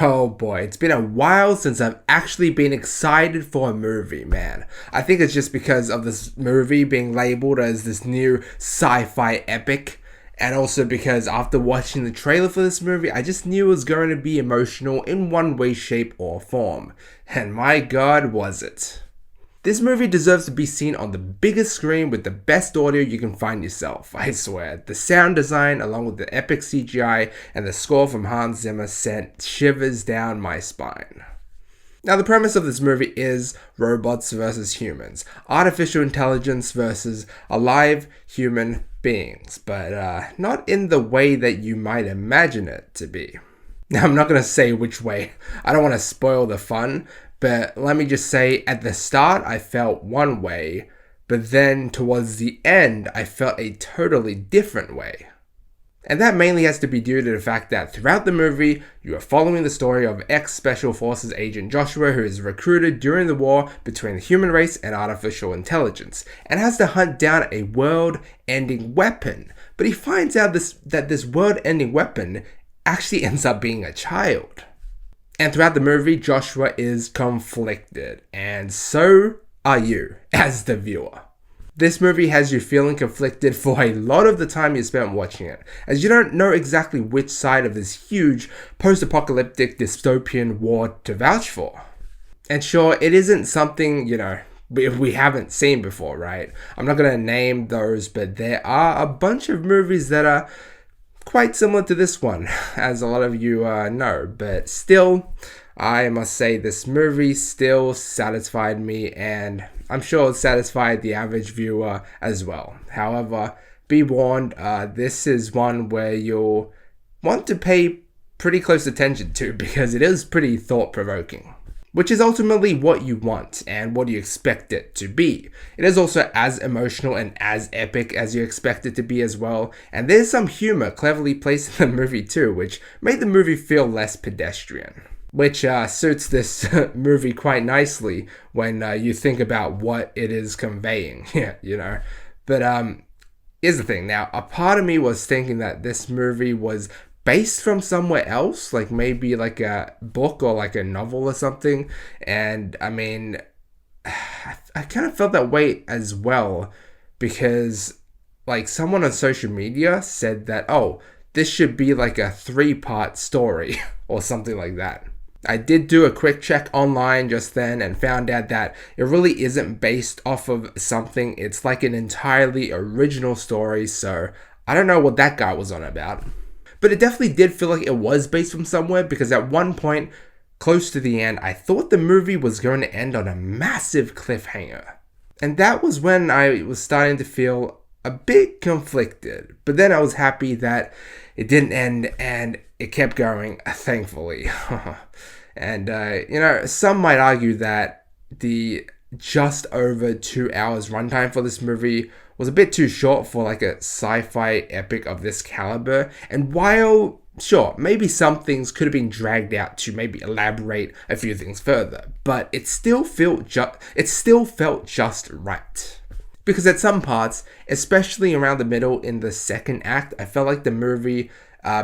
Oh boy, it's been a while since I've actually been excited for a movie, man. I think it's just because of this movie being labeled as this new sci-fi epic, and also because after watching the trailer for this movie, I just knew it was going to be emotional in one way, shape, or form. And my god, was it. This movie deserves to be seen on the biggest screen with the best audio you can find yourself, I swear. The sound design, along with the epic CGI and the score from Hans Zimmer, sent shivers down my spine. Now, the premise of this movie is robots versus humans, artificial intelligence versus alive human beings, but not in the way that you might imagine it to be. Now, I'm not going to say which way. I don't want to spoil the fun, but let me just say, at the start, I felt one way, but then towards the end, I felt a totally different way. And that mainly has to be due to the fact that throughout the movie, you are following the story of ex-Special Forces agent Joshua, who is recruited during the war between the human race and artificial intelligence, and has to hunt down a world-ending weapon. But he finds out that this world-ending weapon actually ends up being a child. And throughout the movie, Joshua is conflicted, and so are you, as the viewer. This movie has you feeling conflicted for a lot of the time you spent watching it, as you don't know exactly which side of this huge post-apocalyptic dystopian war to vouch for. And sure, it isn't something, we haven't seen before, right? I'm not going to name those, but there are a bunch of movies that are quite similar to this one, as a lot of you know, but still, I must say this movie still satisfied me, and I'm sure it satisfied the average viewer as well. However, be warned, this is one where you'll want to pay pretty close attention to, because it is pretty thought-provoking, which is ultimately what you want and what you expect it to be. It is also as emotional and as epic as you expect it to be as well, and there's some humor cleverly placed in the movie too, which made the movie feel less pedestrian, which suits this movie quite nicely when you think about what it is conveying. But here's the thing. Now, a part of me was thinking that this movie was based from somewhere else, like maybe like a book or like a novel or something. And I mean, I kind of felt that way as well, because like someone on social media said that, oh, this should be like a 3-part story or something like that. I did do a quick check online just then and found out that it really isn't based off of something. It's like an entirely original story, so I don't know what that guy was on about. But it definitely did feel like it was based from somewhere, because at one point, close to the end, I thought the movie was going to end on a massive cliffhanger. And that was when I was starting to feel a bit conflicted. But then I was happy that it didn't end and it kept going, thankfully. And, some might argue that the just over 2 hours runtime for this movie was a bit too short for like a sci-fi epic of this caliber. And while, sure, maybe some things could have been dragged out to maybe elaborate a few things further, but it still felt just right. Because at some parts, especially around the middle in the second act, I felt like the movie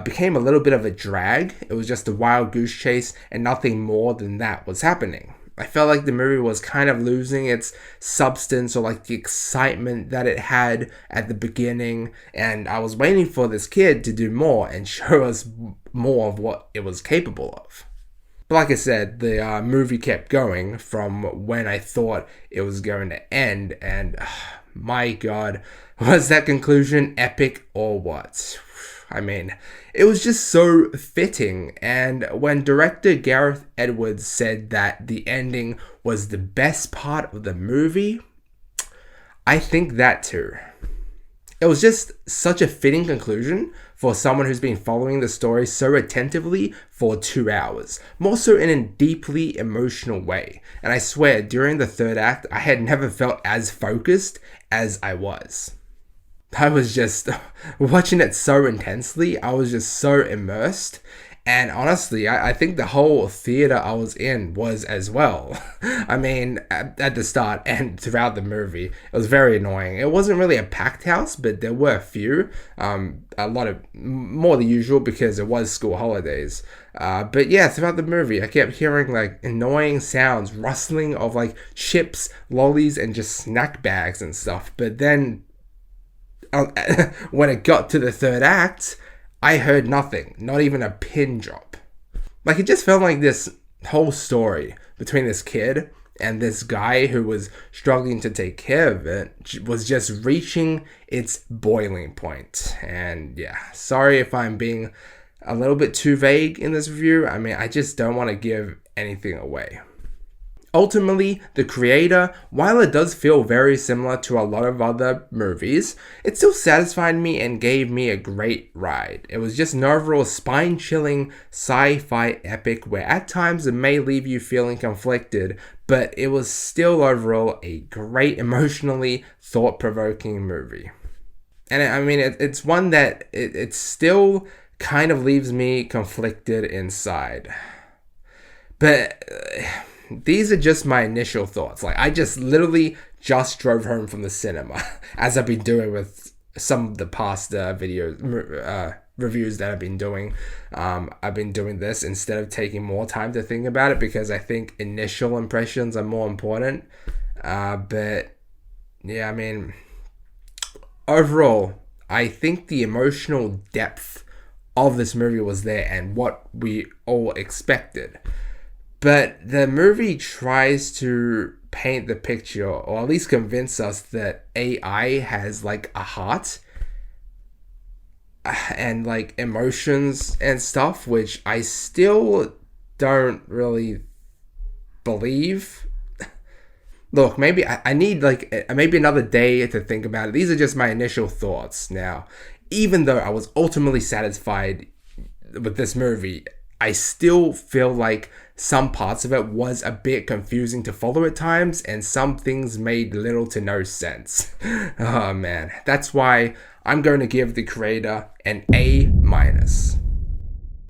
became a little bit of a drag. It was just a wild goose chase and nothing more than that was happening. I felt like the movie was kind of losing its substance, or like the excitement that it had at the beginning, and I was waiting for this kid to do more and show us more of what it was capable of. But like I said, the movie kept going from when I thought it was going to end, and my god, was that conclusion epic or what? I mean, it was just so fitting, and when director Gareth Edwards said that the ending was the best part of the movie, I think that too. It was just such a fitting conclusion for someone who's been following the story so attentively for 2 hours, more so in a deeply emotional way. And I swear, during the third act, I had never felt as focused as I was. I was just watching it so intensely. I was just so immersed. And honestly, I think the whole theater I was in was as well. I mean, at the start and throughout the movie, it was very annoying. It wasn't really a packed house, but there were a few. A lot of, more than usual, because it was school holidays. But yeah, throughout the movie, I kept hearing like annoying sounds, rustling of like chips, lollies, and just snack bags and stuff. But then when it got to the third act, I heard nothing, not even a pin drop. Like, it just felt like this whole story between this kid and this guy who was struggling to take care of it was just reaching its boiling point. And yeah, sorry if I'm being a little bit too vague in this review. I mean, I just don't want to give anything away. Ultimately, the creator, while it does feel very similar to a lot of other movies, it still satisfied me and gave me a great ride. It was just an overall spine-chilling sci-fi epic where at times it may leave you feeling conflicted, but it was still overall a great, emotionally thought-provoking movie. And I mean, it's one that it still kind of leaves me conflicted inside. But these are just my initial thoughts. Like, I just literally just drove home from the cinema, as I've been doing with some of the past reviews that I've been doing. I've been doing this instead of taking more time to think about it, because I think initial impressions are more important. But yeah, I mean, overall, I think the emotional depth of this movie was there and what we all expected. But the movie tries to paint the picture, or at least convince us, that AI has like a heart and like emotions and stuff, which I still don't really believe. Look, maybe I need like maybe another day to think about it. These are just my initial thoughts now. Even though I was ultimately satisfied with this movie, I still feel like some parts of it was a bit confusing to follow at times, and some things made little to no sense. Oh man, that's why I'm going to give the creator an A-.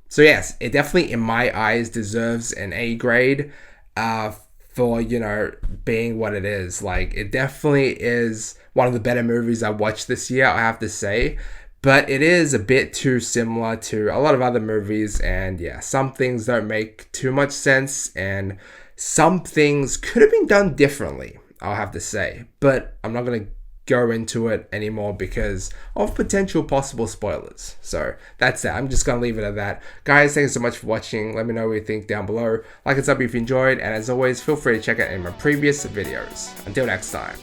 So yes, it definitely in my eyes deserves an A grade for, you know, being what it is. Like, it definitely is one of the better movies I watched this year, I have to say. But it is a bit too similar to a lot of other movies, and yeah, some things don't make too much sense, and some things could have been done differently, I'll have to say. But I'm not going to go into it anymore because of potential possible spoilers. So that's that. I'm just going to leave it at that. Guys, thanks so much for watching. Let me know what you think down below. Like and sub if you enjoyed, and as always, feel free to check out any of my previous videos. Until next time.